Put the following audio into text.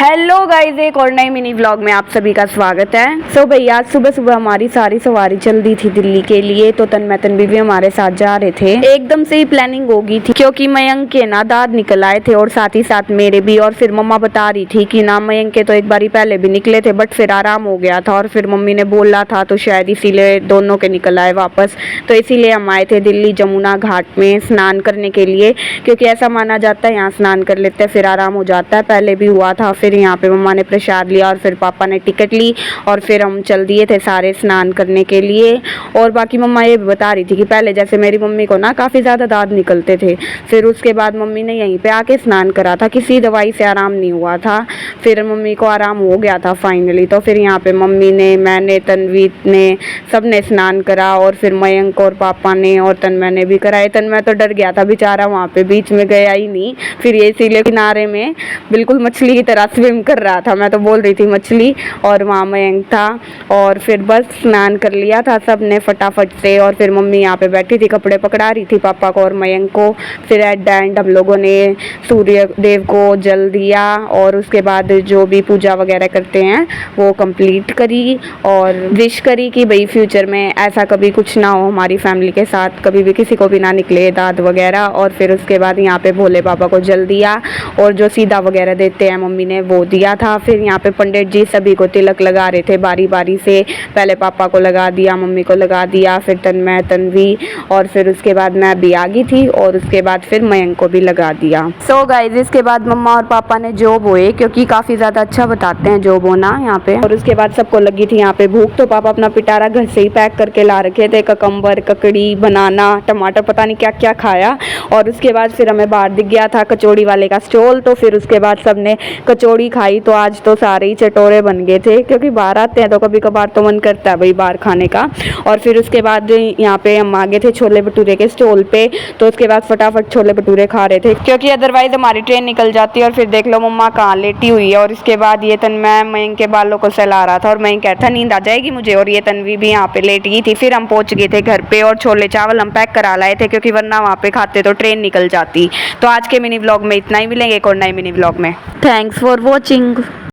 Hello guys, एक और नई मिनी व्लॉग में आप सभी का स्वागत है। सो भैया आज सुबह सुबह हमारी सारी सवारी चल दी थी दिल्ली के लिए, तो तन्मय तन्वी भी हमारे साथ जा रहे थे। एकदम से ही प्लानिंग हो गई थी क्योंकि मयंक के ना दांत निकल आए थे और साथ ही साथ मेरे भी। और फिर मम्मा बता रही थी कि ना मयंक के तो एक बारी पहले भी निकले थे बट फिर आराम हो गया था, और फिर मम्मी ने बोला था तो शायद इसीलिए दोनों के निकल आए वापस। तो इसीलिए हम आए थे दिल्ली जमुना घाट में स्नान करने के लिए, क्योंकि ऐसा माना जाता है यहाँ स्नान कर लेते हैं फिर आराम हो जाता है। पहले भी हुआ था। फिर यहाँ पे मम्मा ने प्रसाद लिया और फिर पापा ने टिकट ली और फिर हम चल दिए थे सारे स्नान करने के लिए। और बाकी मम्मा ये भी बता रही थी कि पहले जैसे मेरी मम्मी को ना काफ़ी ज़्यादा दांत निकलते थे, फिर उसके बाद मम्मी ने यहीं पे आके स्नान करा था, किसी दवाई से आराम नहीं हुआ था। फिर मम्मी को आराम हो गया था फाइनली। तो फिर यहाँ पे मम्मी ने, मैंने, तन्वी ने, सब ने स्नान करा और फिर मयंक और पापा ने और तन्मय ने भी कराए। तन्मय तो डर गया था बेचारा, वहाँ पे बीच में गया ही नहीं। फिर ये इसीलिए किनारे में बिल्कुल मछली की तरह स्विम कर रहा था, मैं तो बोल रही थी मछली, और वहाँ मयंक था। और फिर बस स्नान कर लिया था सब ने फटाफट से। और फिर मम्मी यहाँ पे बैठी थी, कपड़े पकड़ा रही थी पापा को और मयंक को। फिर एट द एंड हम लोगों ने सूर्य देव को जल दिया और उसके बाद जो भी पूजा वगैरह करते हैं वो कंप्लीट करी और विश करी कि भाई फ्यूचर में ऐसा कभी कुछ ना हो हमारी फैमिली के साथ, कभी भी किसी को भी ना निकले दांत वगैरह। और फिर उसके बाद यहाँ पे भोले बाबा को जल दिया और जो सीधा वगैरह देते हैं मम्मी ने वो दिया था। फिर यहाँ पे पंडित जी सभी को तिलक लगा रहे थे बारी बारी से, पहले पापा को लगा दिया, मम्मी को लगा दिया, फिर तन्मय, तन्वी, और फिर उसके बाद मैं भी आ गई थी और उसके बाद फिर मयंक को भी लगा दिया। सो गाइज इसके बाद मम्मा और पापा ने जॉब हुए, क्योंकि काफ़ी ज़्यादा अच्छा बताते हैं जॉब होना यहाँ पे। और उसके बाद सबको लगी थी यहाँ पे भूख, तो पापा अपना पिटारा घर से ही पैक करके ला रखे थे, ककम्बर, ककड़ी, बनाना, टमाटर, पता नहीं क्या क्या खाया। और उसके बाद फिर हमें बाहर दिख गया था कचौड़ी वाले का स्टॉल, तो फिर उसके बाद सबने कचौड़ी खाई। तो आज तो सारे ही चटोरे बन गए थे, क्योंकि बाहर आते हैं तो कभी कभार तो मन करता है भाई बाहर खाने का। और फिर उसके बाद यहाँ पे हम आ गए थे छोले भटूरे के स्टॉल पे, तो उसके बाद फटाफट छोले भटूरे खा रहे थे, क्योंकि अदरवाइज हमारी ट्रेन निकल जाती है। और फिर देख लो मम्मा कहाँ लेटी हुई है। और इसके बाद ये तन्मय मयंक के बालों को सहला रहा था और मयंक कहता नींद आ जाएगी मुझे, और ये तन्वी भी यहाँ पे लेट गई थी। फिर हम पहुंच गए थे घर पे और छोले चावल हम पैक करा लाए थे, क्योंकि वरना वहाँ पे खाते तो ट्रेन निकल जाती। तो आज के मिनी व्लॉग में इतना ही, मिलेंगे एक और नए मिनी व्लॉग में। Thanks for watching.